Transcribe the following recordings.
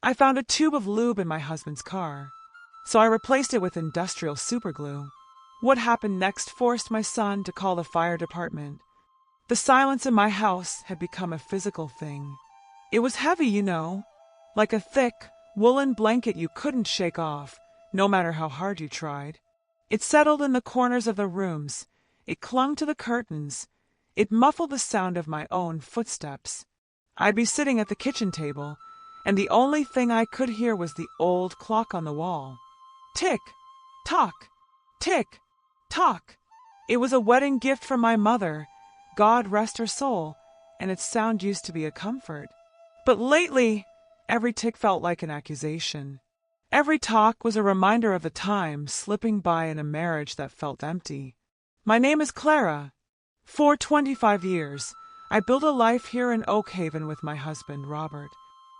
I found a tube of lube in my husband's car, so I replaced it with industrial superglue. What happened next forced my son to call the fire department. The silence in my house had become a physical thing. It was heavy, like a thick, woolen blanket you couldn't shake off, no matter how hard you tried. It settled in the corners of the rooms. It clung to the curtains. It muffled the sound of my own footsteps. I'd be sitting at the kitchen table, and the only thing I could hear was the old clock on the wall. Tick, tock, tick, tock. It was a wedding gift from my mother, God rest her soul, and its sound used to be a comfort. But lately, every tick felt like an accusation. Every talk was a reminder of the time slipping by in a marriage that felt empty. My name is Clara. For 25 years, I built a life here in Oak Haven with my husband, Robert.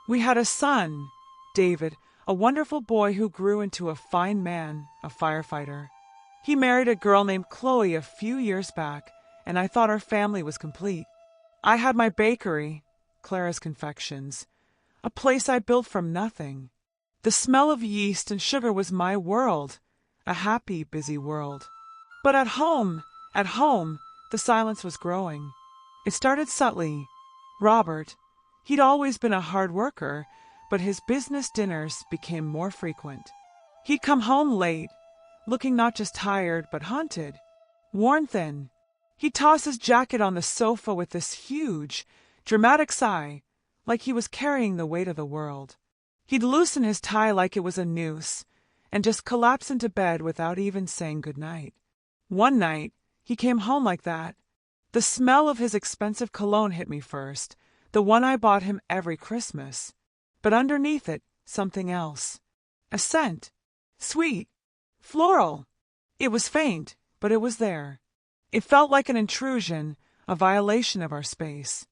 We had a son, David, a wonderful boy who grew into a fine man, a firefighter. He married a girl named Chloe a few years back, and I thought our family was complete. I had my bakery, Clara's Confections, a place I built from nothing. The smell of yeast and sugar was my world, a happy, busy world. But at home, the silence was growing. It started subtly. Robert, he'd always been a hard worker, but his business dinners became more frequent. He'd come home late, looking not just tired, but hunted, worn thin. He'd toss his jacket on the sofa with this huge, dramatic sigh, like he was carrying the weight of the world. He'd loosen his tie like it was a noose, and just collapse into bed without even saying good night. One night, he came home like that. The smell of his expensive cologne hit me first, the one I bought him every Christmas. But underneath it, something else. A scent. Sweet. Floral. It was faint, but it was there. It felt like an intrusion, a violation of our space.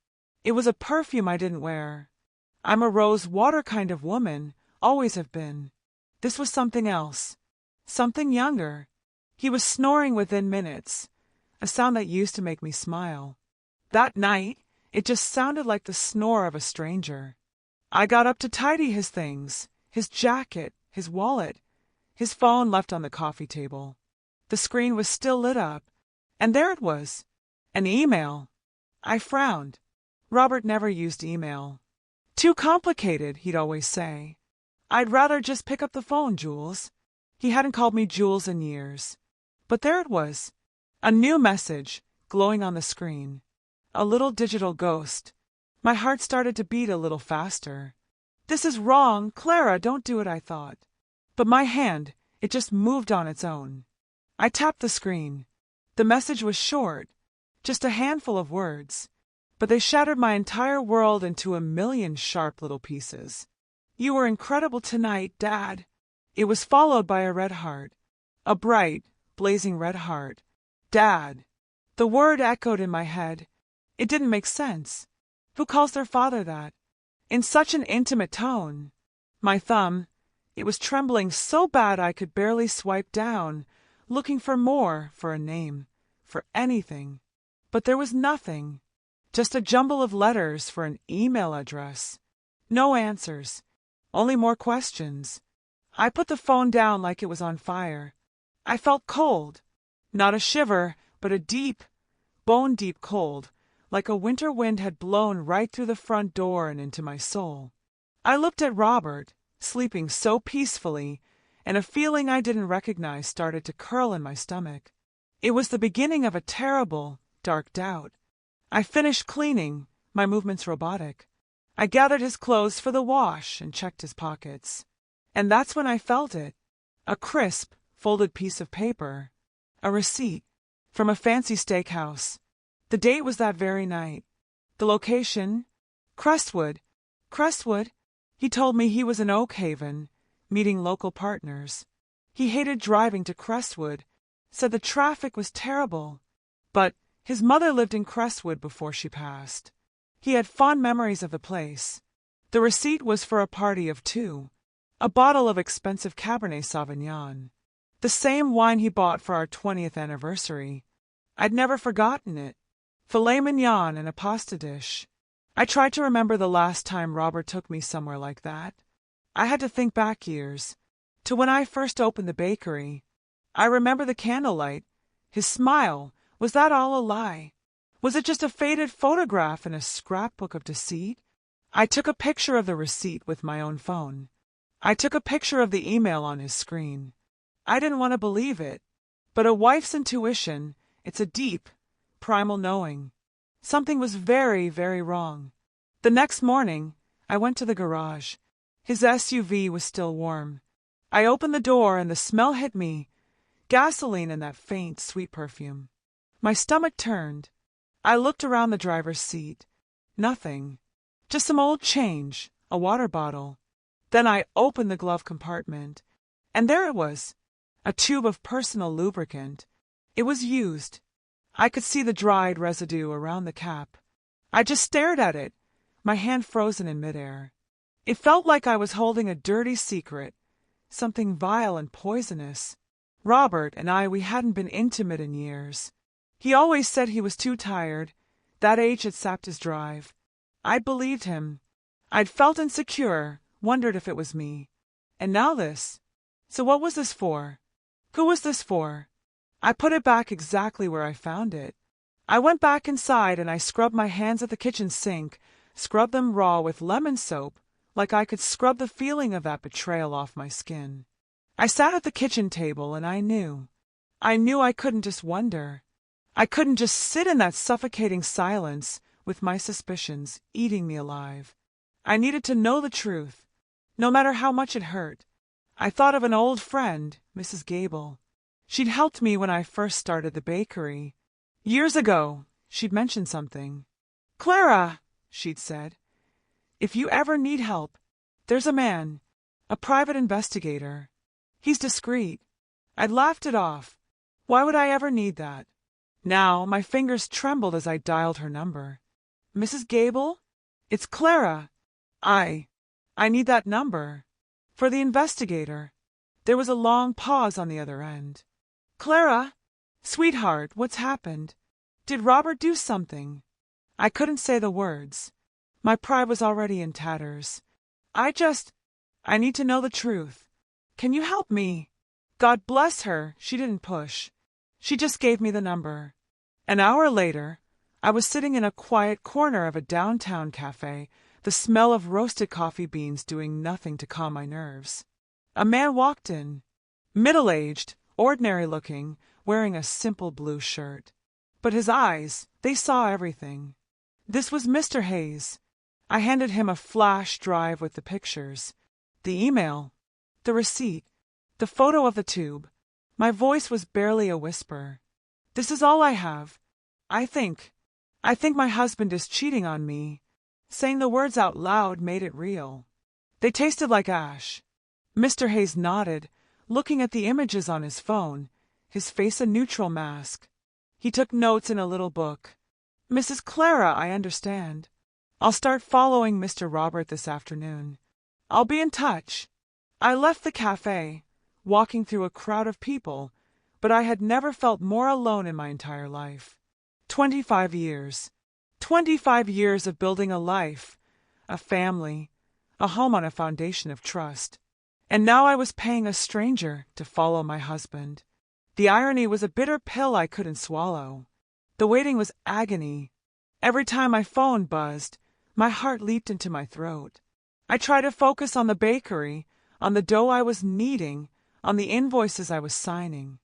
It was a perfume I didn't wear. I'm a rose water kind of woman, always have been. This was something else. Something younger. He was snoring within minutes, a sound that used to make me smile. That night, it just sounded like the snore of a stranger. I got up to tidy his things, his jacket, his wallet, his phone left on the coffee table. The screen was still lit up, and there it was, an email. I frowned. Robert never used email. Too complicated, he'd always say. I'd rather just pick up the phone, Jules. He hadn't called me Jules in years. But there it was, a new message, glowing on the screen. A little digital ghost. My heart started to beat a little faster. This is wrong, Clara, don't do it, I thought. But my hand, it just moved on its own. I tapped the screen. The message was short, just a handful of words, but they shattered my entire world into a million sharp little pieces. You were incredible tonight, Dad. It was followed by a red heart, a bright, blazing red heart. Dad. The word echoed in my head. It didn't make sense. Who calls their father that? In such an intimate tone. My thumb, it was trembling so bad I could barely swipe down, looking for more, for a name, for anything. But there was nothing. Just a jumble of letters for an email address. No answers. Only more questions. I put the phone down like it was on fire. I felt cold. Not a shiver, but a deep, bone-deep cold, like a winter wind had blown right through the front door and into my soul. I looked at Robert, sleeping so peacefully, and a feeling I didn't recognize started to curl in my stomach. It was the beginning of a terrible, dark doubt. I finished cleaning, my movements robotic. I gathered his clothes for the wash and checked his pockets. And that's when I felt it. A crisp, folded piece of paper. A receipt. From a fancy steakhouse. The date was that very night. The location? Crestwood. Crestwood? He told me he was in Oak Haven, meeting local partners. He hated driving to Crestwood, said the traffic was terrible. But his mother lived in Crestwood before she passed. He had fond memories of the place. The receipt was for a party of 2. A bottle of expensive Cabernet Sauvignon. The same wine he bought for our 20th anniversary. I'd never forgotten it. Filet mignon and a pasta dish. I tried to remember the last time Robert took me somewhere like that. I had to think back years, to when I first opened the bakery. I remember the candlelight, his smile. Was that all a lie? Was it just a faded photograph in a scrapbook of deceit? I took a picture of the receipt with my own phone. I took a picture of the email on his screen. I didn't want to believe it, but a wife's intuition, it's a deep, primal knowing. Something was very, very wrong. The next morning, I went to the garage. His SUV was still warm. I opened the door and the smell hit me, gasoline and that faint, sweet perfume. My stomach turned. I looked around the driver's seat. Nothing. Just some old change, a water bottle. Then I opened the glove compartment, and there it was, a tube of personal lubricant. It was used. I could see the dried residue around the cap. I just stared at it, my hand frozen in midair. It felt like I was holding a dirty secret, something vile and poisonous. Robert and I, we hadn't been intimate in years. He always said he was too tired. That age had sapped his drive. I'd believed him. I'd felt insecure, wondered if it was me. And now this. So what was this for? Who was this for? I put it back exactly where I found it. I went back inside and I scrubbed my hands at the kitchen sink, scrubbed them raw with lemon soap, like I could scrub the feeling of that betrayal off my skin. I sat at the kitchen table and I knew I couldn't just wonder. I couldn't just sit in that suffocating silence with my suspicions eating me alive. I needed to know the truth, no matter how much it hurt. I thought of an old friend, Mrs. Gable. She'd helped me when I first started the bakery. Years ago, she'd mentioned something. "Clara," she'd said, "if you ever need help, there's a man, a private investigator. He's discreet." I'd laughed it off. Why would I ever need that? Now my fingers trembled as I dialed her number. "Mrs. Gable? It's Clara. I need that number. For the investigator." There was a long pause on the other end. "Clara? Sweetheart, what's happened? Did Robert do something?" I couldn't say the words. My pride was already in tatters. I need to know the truth. Can you help me?" God bless her, she didn't push. She just gave me the number. An hour later, I was sitting in a quiet corner of a downtown cafe, the smell of roasted coffee beans doing nothing to calm my nerves. A man walked in, middle-aged, ordinary-looking, wearing a simple blue shirt. But his eyes, they saw everything. This was Mr. Hayes. I handed him a flash drive with the pictures, the email, the receipt, the photo of the tube. My voice was barely a whisper. "This is all I have. I think my husband is cheating on me." Saying the words out loud made it real. They tasted like ash. Mr. Hayes nodded, looking at the images on his phone, his face a neutral mask. He took notes in a little book. "Mrs. Clara, I understand. I'll start following Mr. Robert this afternoon. I'll be in touch." I left the cafe, walking through a crowd of people, but I had never felt more alone in my entire life. 25 years. 25 years of building a life, a family, a home on a foundation of trust. And now I was paying a stranger to follow my husband. The irony was a bitter pill I couldn't swallow. The waiting was agony. Every time my phone buzzed, my heart leaped into my throat. I tried to focus on the bakery, on the dough I was kneading, on the invoices I was signing.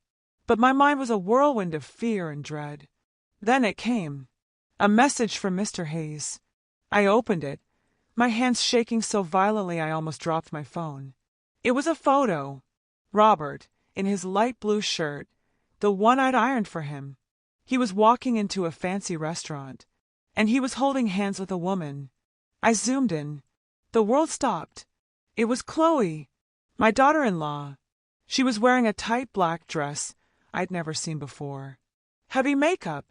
But my mind was a whirlwind of fear and dread. Then it came. A message from Mr. Hayes. I opened it, my hands shaking so violently I almost dropped my phone. It was a photo. Robert, in his light blue shirt, the one I'd ironed for him. He was walking into a fancy restaurant, and he was holding hands with a woman. I zoomed in. The world stopped. It was Chloe, my daughter-in-law. She was wearing a tight black dress I'd never seen before. Heavy makeup,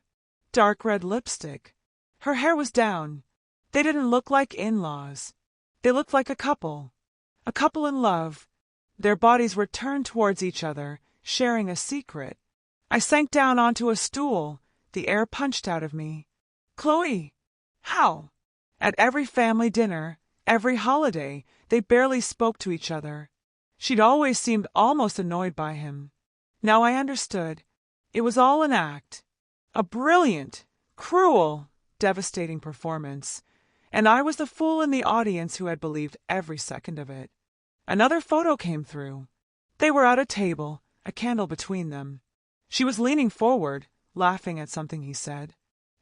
dark red lipstick. Her hair was down. They didn't look like in-laws. They looked like a couple in love. Their bodies were turned towards each other, sharing a secret. I sank down onto a stool, the air punched out of me. "Chloe! How?" At every family dinner, Every holiday, they barely spoke to each other. She'd always seemed almost annoyed by him. Now I understood. It was all an act. A brilliant, cruel, devastating performance. And I was the fool in the audience who had believed every second of it. Another photo came through. They were at a table, a candle between them. She was leaning forward, laughing at something he said.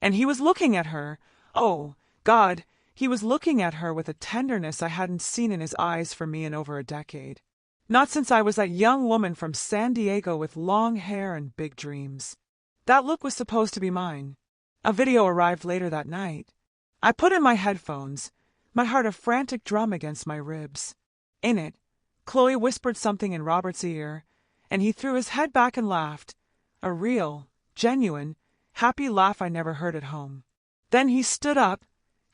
And he was looking at her. Oh, God, he was looking at her with a tenderness I hadn't seen in his eyes for me in over a decade. Not since I was that young woman from San Diego with long hair and big dreams. That look was supposed to be mine. A video arrived later that night. I put in my headphones, my heart a frantic drum against my ribs. In it, Chloe whispered something in Robert's ear, and he threw his head back and laughed. A real, genuine, happy laugh I never heard at home. Then he stood up,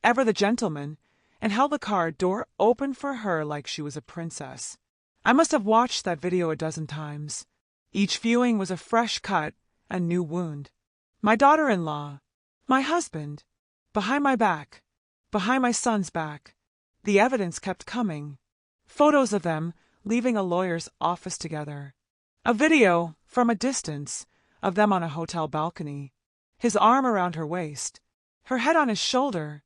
ever the gentleman, and held the car door open for her like she was a princess. I must have watched that video a dozen times. Each viewing was a fresh cut, a new wound. My daughter-in-law, my husband, behind my back, behind my son's back. The evidence kept coming. Photos of them leaving a lawyer's office together. A video, from a distance, of them on a hotel balcony. His arm around her waist, her head on his shoulder,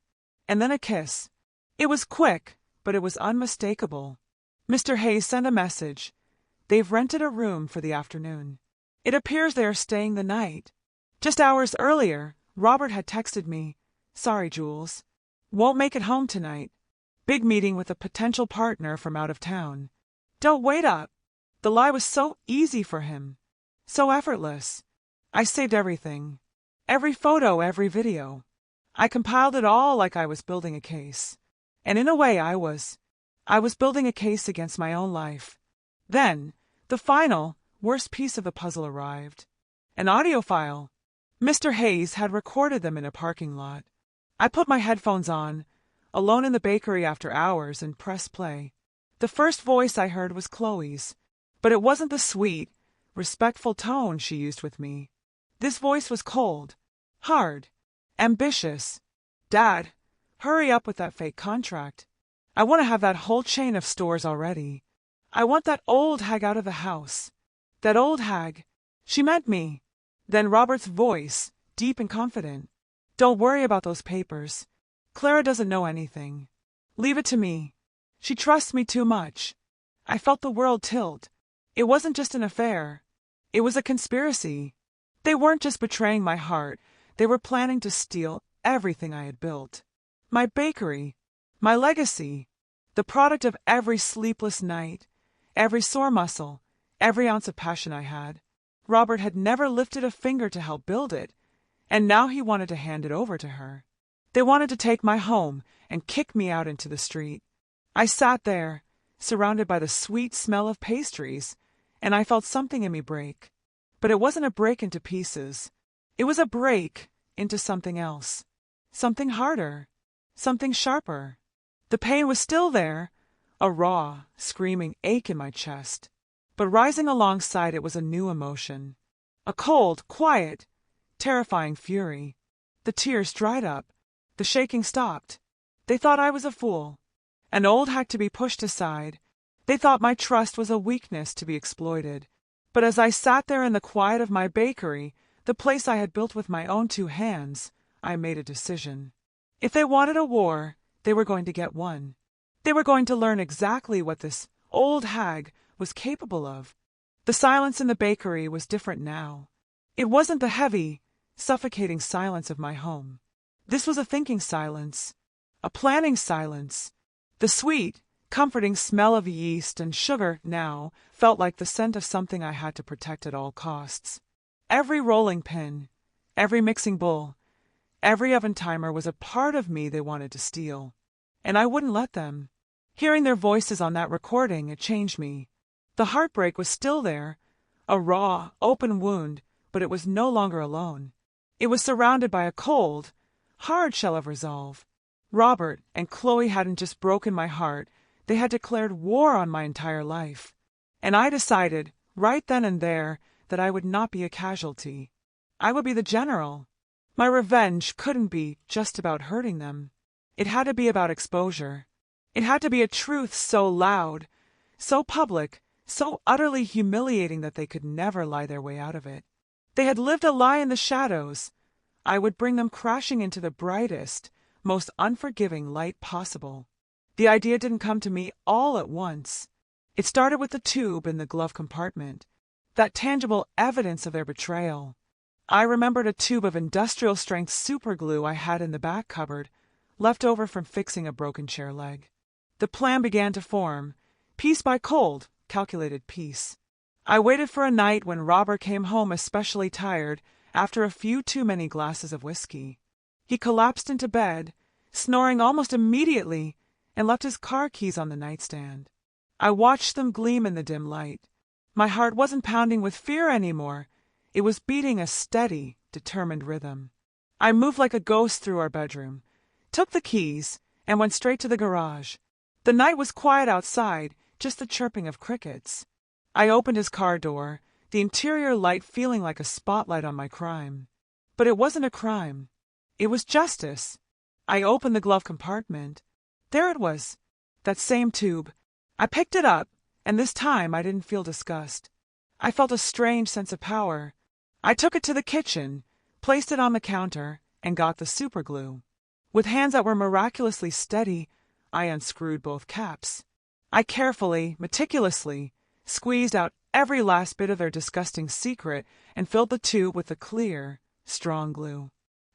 and then a kiss. It was quick, but it was unmistakable. Mr. Hayes sent a message. They've rented a room for the afternoon. It appears they are staying the night. Just hours earlier, Robert had texted me, "Sorry, Jules. Won't make it home tonight. Big meeting with a potential partner from out of town." Don't wait up. The lie was so easy for him. So effortless. I saved everything. Every photo, every video. I compiled it all like I was building a case. And in a way I was building a case against my own life. Then, the final, worst piece of the puzzle arrived. An audio file. Mr. Hayes had recorded them in a parking lot. I put my headphones on, alone in the bakery after hours, and pressed play. The first voice I heard was Chloe's, but it wasn't the sweet, respectful tone she used with me. This voice was cold, hard, ambitious. "Dad, hurry up with that fake contract. I want to have that whole chain of stores already. I want that old hag out of the house. That old hag. She meant me." Then Robert's voice, deep and confident. "Don't worry about those papers. Clara doesn't know anything. Leave it to me. She trusts me too much." I felt the world tilt. It wasn't just an affair. It was a conspiracy. They weren't just betraying my heart. They were planning to steal everything I had built. My bakery. My legacy. The product of every sleepless night. Every sore muscle. Every ounce of passion I had. Robert had never lifted a finger to help build it, and now he wanted to hand it over to her. They wanted to take my home and kick me out into the street. I sat there, surrounded by the sweet smell of pastries, and I felt something in me break. But it wasn't a break into pieces. It was a break into something else. Something harder. Something sharper. The pain was still there, a raw, screaming ache in my chest. But rising alongside it was a new emotion. A cold, quiet, terrifying fury. The tears dried up. The shaking stopped. They thought I was a fool, an old hack to be pushed aside. They thought my trust was a weakness to be exploited. But as I sat there in the quiet of my bakery, the place I had built with my own two hands, I made a decision. If they wanted a war, they were going to get one. They were going to learn exactly what this old hag was capable of. The silence in the bakery was different now. It wasn't the heavy, suffocating silence of my home. This was a thinking silence, a planning silence. The sweet, comforting smell of yeast and sugar now felt like the scent of something I had to protect at all costs. Every rolling pin, every mixing bowl, every oven timer was a part of me they wanted to steal. And I wouldn't let them. Hearing their voices on that recording, it changed me. The heartbreak was still there, a raw, open wound, but it was no longer alone. It was surrounded by a cold, hard shell of resolve. Robert and Chloe hadn't just broken my heart, they had declared war on my entire life. And I decided, right then and there, that I would not be a casualty. I would be the general. My revenge couldn't be just about hurting them. It had to be about exposure. It had to be a truth so loud, so public, so utterly humiliating that they could never lie their way out of it. They had lived a lie in the shadows. I would bring them crashing into the brightest, most unforgiving light possible. The idea didn't come to me all at once. It started with the tube in the glove compartment, that tangible evidence of their betrayal. I remembered a tube of industrial-strength superglue I had in the back cupboard, left over from fixing a broken chair leg. The plan began to form, piece by cold, calculated piece. I waited for a night when Robert came home especially tired after a few too many glasses of whiskey. He collapsed into bed, snoring almost immediately, and left his car keys on the nightstand. I watched them gleam in the dim light. My heart wasn't pounding with fear anymore. It was beating a steady, determined rhythm. I moved like a ghost through our bedroom, took the keys, and went straight to the garage. The night was quiet outside, just the chirping of crickets. I opened his car door, the interior light feeling like a spotlight on my crime. But it wasn't a crime. It was justice. I opened the glove compartment. There it was, that same tube. I picked it up, and this time I didn't feel disgust. I felt a strange sense of power. I took it to the kitchen, placed it on the counter, and got the superglue. With hands that were miraculously steady, I unscrewed both caps. I carefully, meticulously, squeezed out every last bit of their disgusting secret and filled the tube with the clear, strong glue.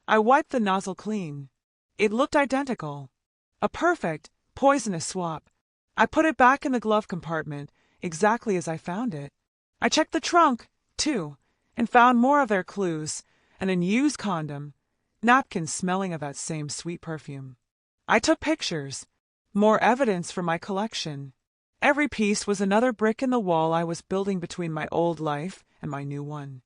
I wiped the nozzle clean. It looked identical. A perfect, poisonous swap. I put it back in the glove compartment, exactly as I found it. I checked the trunk, too, and found more of their clues, an unused condom, napkins smelling of that same sweet perfume. I took pictures, more evidence for my collection. Every piece was another brick in the wall I was building between my old life and my new one.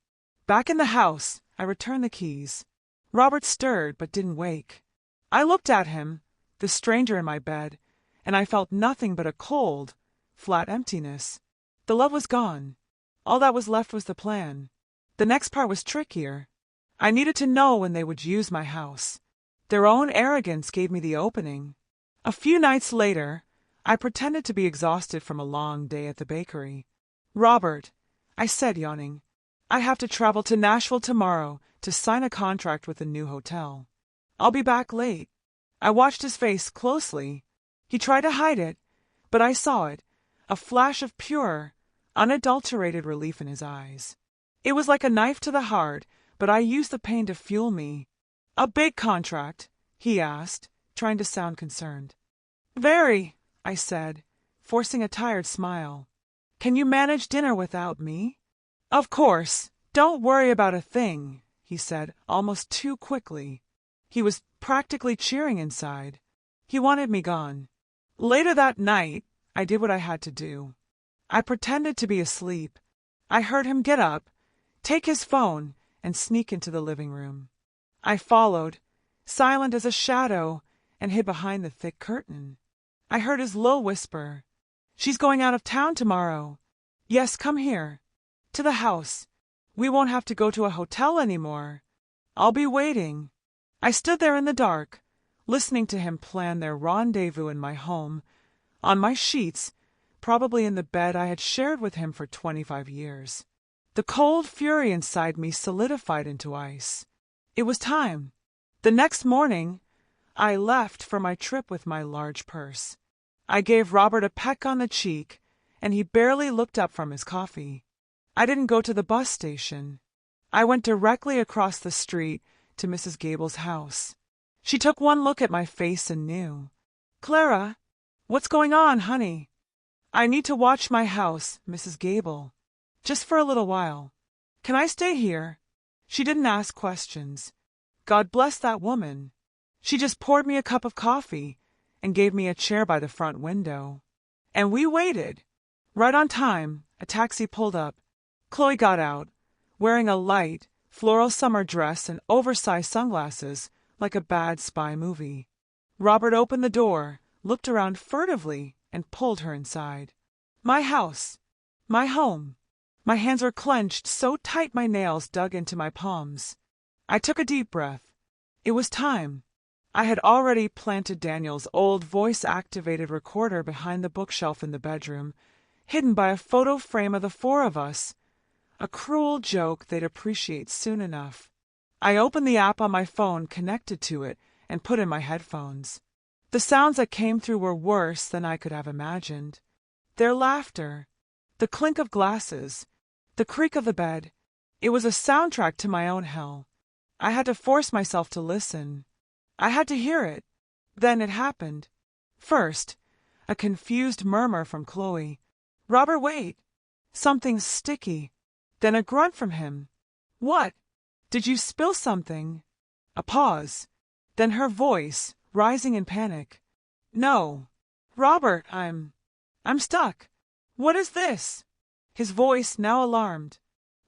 Back in the house, I returned the keys. Robert stirred but didn't wake. I looked at him, the stranger in my bed, and I felt nothing but a cold, flat emptiness. The love was gone. All that was left was the plan. The next part was trickier. I needed to know when they would use my house. Their own arrogance gave me the opening. A few nights later, I pretended to be exhausted from a long day at the bakery. "Robert," I said, yawning, "I have to travel to Nashville tomorrow to sign a contract with a new hotel. I'll be back late." I watched his face closely. He tried to hide it, but I saw it, a flash of pure, unadulterated relief in his eyes. It was like a knife to the heart, but I used the pain to fuel me. "A big contract?" he asked, trying to sound concerned. "Very," I said, forcing a tired smile. "Can you manage dinner without me?" "Of course. Don't worry about a thing," he said, almost too quickly. He was practically cheering inside. He wanted me gone. Later that night, I did what I had to do. I pretended to be asleep. I heard him get up, take his phone, and sneak into the living room. I followed, silent as a shadow, and hid behind the thick curtain. I heard his low whisper, "She's going out of town tomorrow. Yes, come here. To the house. We won't have to go to a hotel anymore. I'll be waiting." I stood there in the dark, listening to him plan their rendezvous in my home, on my sheets, probably in the bed I had shared with him for 25 years. The cold fury inside me solidified into ice. It was time. The next morning, I left for my trip with my large purse. I gave Robert a peck on the cheek, and he barely looked up from his coffee. I didn't go to the bus station. I went directly across the street to Mrs. Gable's house. She took one look at my face and knew. "Clara, what's going on, honey?" "I need to watch my house, Mrs. Gable. Just for a little while. Can I stay here?" She didn't ask questions. God bless that woman. She just poured me a cup of coffee and gave me a chair by the front window. And we waited. Right on time, a taxi pulled up. Chloe got out, wearing a light, floral summer dress and oversized sunglasses, like a bad spy movie. Robert opened the door, looked around furtively, and pulled her inside. My house. My home. My hands were clenched so tight my nails dug into my palms. I took a deep breath. It was time. I had already planted Daniel's old voice-activated recorder behind the bookshelf in the bedroom, hidden by a photo frame of the four of us. A cruel joke they'd appreciate soon enough. I opened the app on my phone, connected to it, and put in my headphones. The sounds that came through were worse than I could have imagined. Their laughter, the clink of glasses, the creak of the bed. It was a soundtrack to my own hell. I had to force myself to listen. I had to hear it. Then it happened. First, a confused murmur from Chloe. "Robert, wait! Something's sticky." Then a grunt from him. "What? Did you spill something?" A pause. Then her voice, rising in panic. "No. Robert, I'm stuck." "What is this?" His voice now alarmed.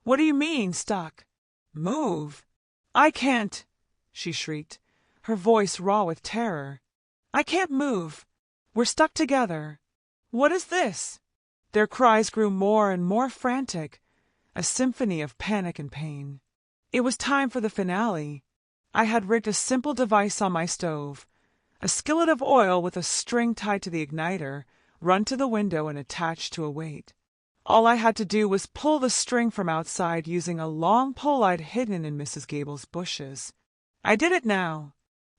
"What do you mean, stuck?" "Move." "I can't," she shrieked, her voice raw with terror. "I can't move. We're stuck together." "What is this?" Their cries grew more and more frantic, a symphony of panic and pain. It was time for the finale. I had rigged a simple device on my stove, a skillet of oil with a string tied to the igniter, run to the window and attached to a weight. All I had to do was pull the string from outside using a long pole I'd hidden in Mrs. Gable's bushes. I did it now.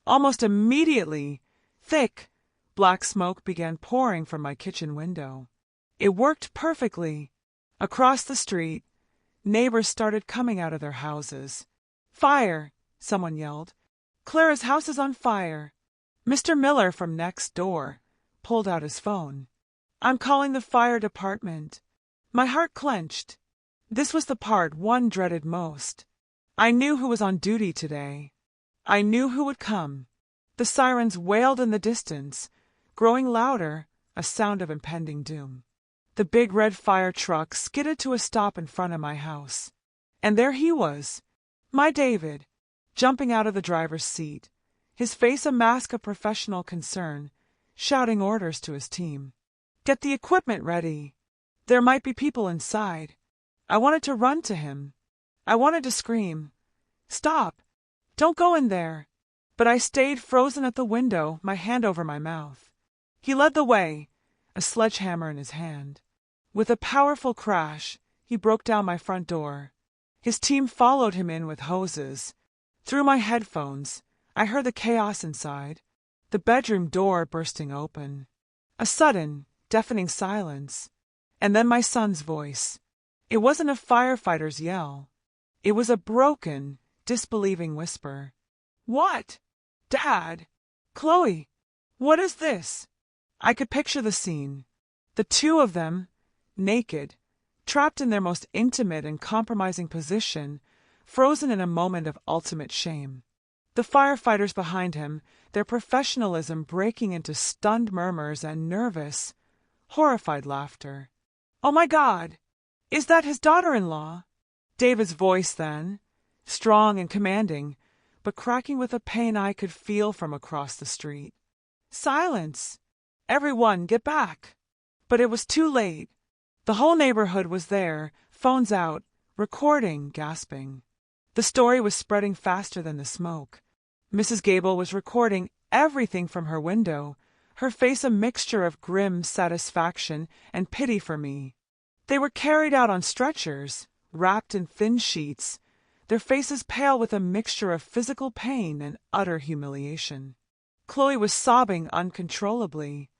Almost immediately, thick, black smoke began pouring from my kitchen window. It worked perfectly. Across the street, neighbors started coming out of their houses. "Fire!" someone yelled. "Clara's house is on fire." Mr. Miller from next door pulled out his phone. "I'm calling the fire department." My heart clenched. This was the part one dreaded most. I knew who was on duty today. I knew who would come. The sirens wailed in the distance, growing louder, a sound of impending doom. The big red fire truck skidded to a stop in front of my house. And there he was, my David, jumping out of the driver's seat, his face a mask of professional concern, shouting orders to his team. "Get the equipment ready. There might be people inside." I wanted to run to him. I wanted to scream, "Stop! Don't go in there!" But I stayed frozen at the window, my hand over my mouth. He led the way, a sledgehammer in his hand. With a powerful crash, he broke down my front door. His team followed him in with hoses. Through my headphones, I heard the chaos inside, the bedroom door bursting open. A sudden, deafening silence. And then my son's voice. It wasn't a firefighter's yell. It was a broken, disbelieving whisper. "What? Dad? Chloe? What is this?" I could picture the scene. The two of them, naked, trapped in their most intimate and compromising position, frozen in a moment of ultimate shame. The firefighters behind him, their professionalism breaking into stunned murmurs and nervous, horrified laughter. "Oh my God! Is that his daughter-in-law?" David's voice then, strong and commanding, but cracking with a pain I could feel from across the street. "Silence! Everyone, get back!" But it was too late. The whole neighborhood was there, phones out, recording, gasping. The story was spreading faster than the smoke. Mrs. Gable was recording everything from her window, her face a mixture of grim satisfaction and pity for me. They were carried out on stretchers, wrapped in thin sheets, their faces pale with a mixture of physical pain and utter humiliation. Chloe was sobbing uncontrollably.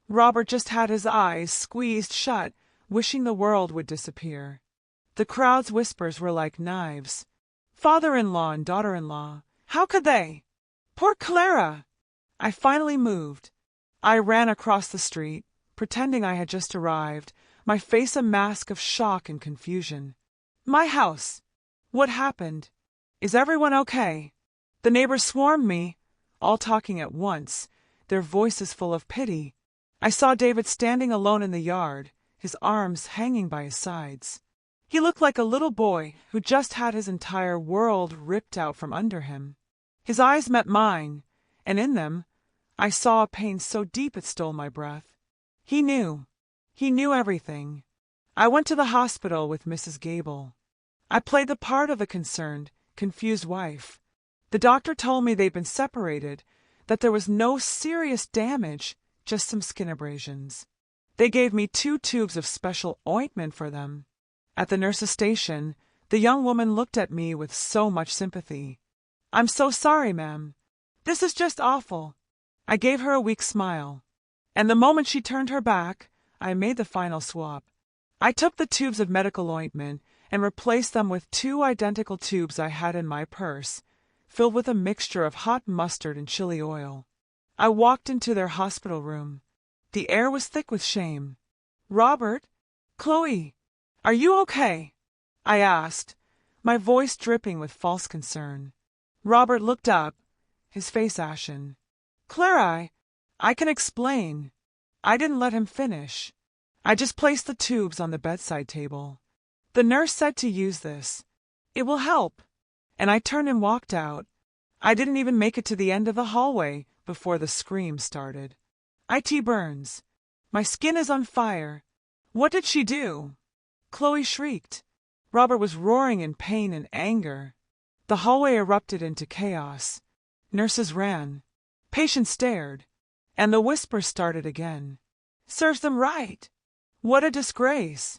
Robert just had his eyes squeezed shut, wishing the world would disappear. The crowd's whispers were like knives. Father-in-law and daughter-in-law, how could they? Poor Clara! I finally moved. I ran across the street, pretending I had just arrived, my face a mask of shock and confusion. "My house! What happened? Is everyone okay?" The neighbors swarmed me, all talking at once, their voices full of pity. I saw David standing alone in the yard, his arms hanging by his sides. He looked like a little boy who just had his entire world ripped out from under him. His eyes met mine, and in them I saw a pain so deep it stole my breath. He knew. He knew everything. I went to the hospital with Mrs. Gable. I played the part of the concerned, confused wife. The doctor told me they'd been separated, that there was no serious damage, just some skin abrasions. They gave me 2 tubes of special ointment for them. At the nurse's station, the young woman looked at me with so much sympathy. "I'm so sorry, ma'am. This is just awful." I gave her a weak smile, and the moment she turned her back, I made the final swap. I took the tubes of medical ointment and replaced them with 2 identical tubes I had in my purse, filled with a mixture of hot mustard and chili oil. I walked into their hospital room. The air was thick with shame. "Robert, Chloe, are you okay?" I asked, my voice dripping with false concern. Robert looked up, his face ashen. "Clara, I can explain." I didn't let him finish. I just placed the tubes on the bedside table. "The nurse said to use this. It will help." And I turned and walked out. I didn't even make it to the end of the hallway before the scream started. "It burns. My skin is on fire. What did she do?" Chloe shrieked. Robert was roaring in pain and anger. The hallway erupted into chaos. Nurses ran. Patients stared. And the whispers started again. "Serves them right. What a disgrace."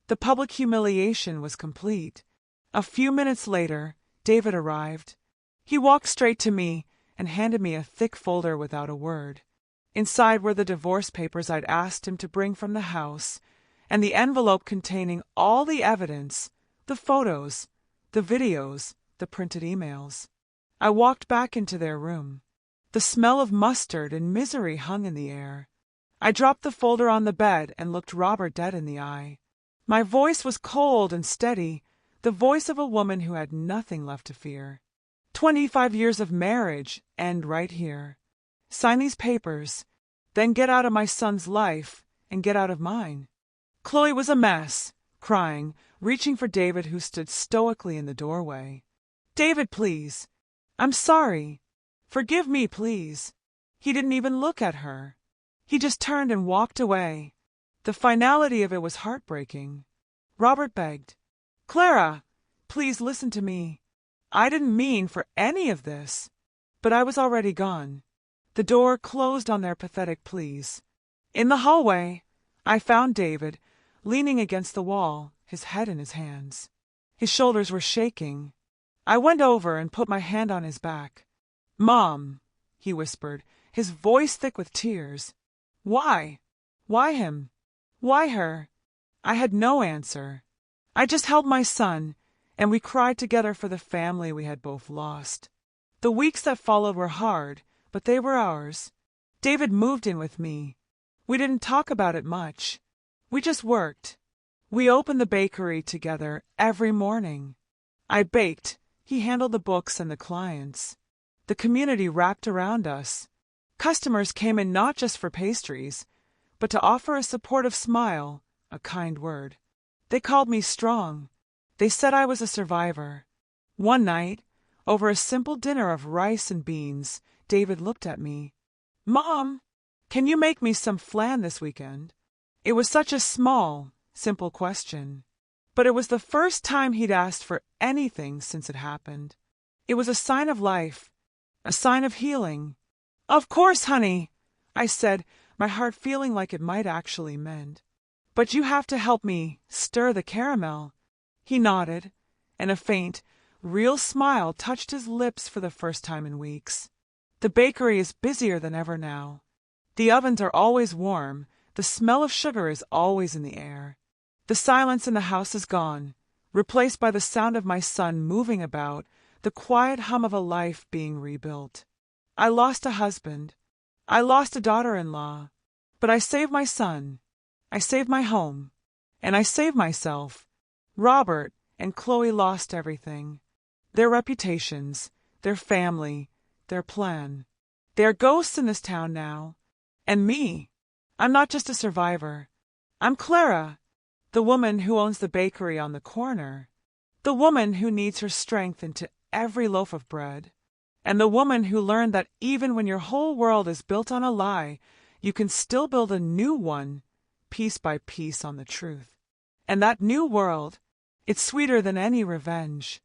The public humiliation was complete. A few minutes later, David arrived. He walked straight to me and handed me a thick folder without a word. Inside were the divorce papers I'd asked him to bring from the house, and the envelope containing all the evidence, the photos, the videos, the printed emails. I walked back into their room. The smell of mustard and misery hung in the air. I dropped the folder on the bed and looked Robert dead in the eye. My voice was cold and steady, the voice of a woman who had nothing left to fear. 25 years of marriage end right here. Sign these papers, then get out of my son's life and get out of mine. Chloe was a mess, crying, reaching for David, who stood stoically in the doorway. "David, please. I'm sorry. Forgive me, please." He didn't even look at her. He just turned and walked away. The finality of it was heartbreaking. Robert begged, "Clara, please listen to me. I didn't mean for any of this." But I was already gone. The door closed on their pathetic pleas. In the hallway, I found David, leaning against the wall, his head in his hands. His shoulders were shaking. I went over and put my hand on his back. "Mom," he whispered, his voice thick with tears. "Why? Why him? Why her?" I had no answer. I just held my son, and we cried together for the family we had both lost. The weeks that followed were hard, but they were ours. David moved in with me. We didn't talk about it much. We just worked. We opened the bakery together every morning. I baked. He handled the books and the clients. The community wrapped around us. Customers came in not just for pastries, but to offer a supportive smile, a kind word. They called me strong. They said I was a survivor. One night, over a simple dinner of rice and beans, David looked at me. "Mom, can you make me some flan this weekend?" It was such a small, simple question, but it was the first time he'd asked for anything since it happened. It was a sign of life, a sign of healing. "Of course, honey," I said, my heart feeling like it might actually mend. "But you have to help me stir the caramel." He nodded, and a faint, real smile touched his lips for the first time in weeks. The bakery is busier than ever now. The ovens are always warm, the smell of sugar is always in the air. The silence in the house is gone, replaced by the sound of my son moving about, the quiet hum of a life being rebuilt. I lost a husband. I lost a daughter-in-law. But I saved my son. I saved my home. And I saved myself. Robert and Chloe lost everything. Their reputations, their family, their plan. They are ghosts in this town now. And me. I'm not just a survivor. I'm Clara, the woman who owns the bakery on the corner. The woman who needs her strength into every loaf of bread. And the woman who learned that even when your whole world is built on a lie, you can still build a new one, piece by piece, on the truth. And that new world, it's sweeter than any revenge.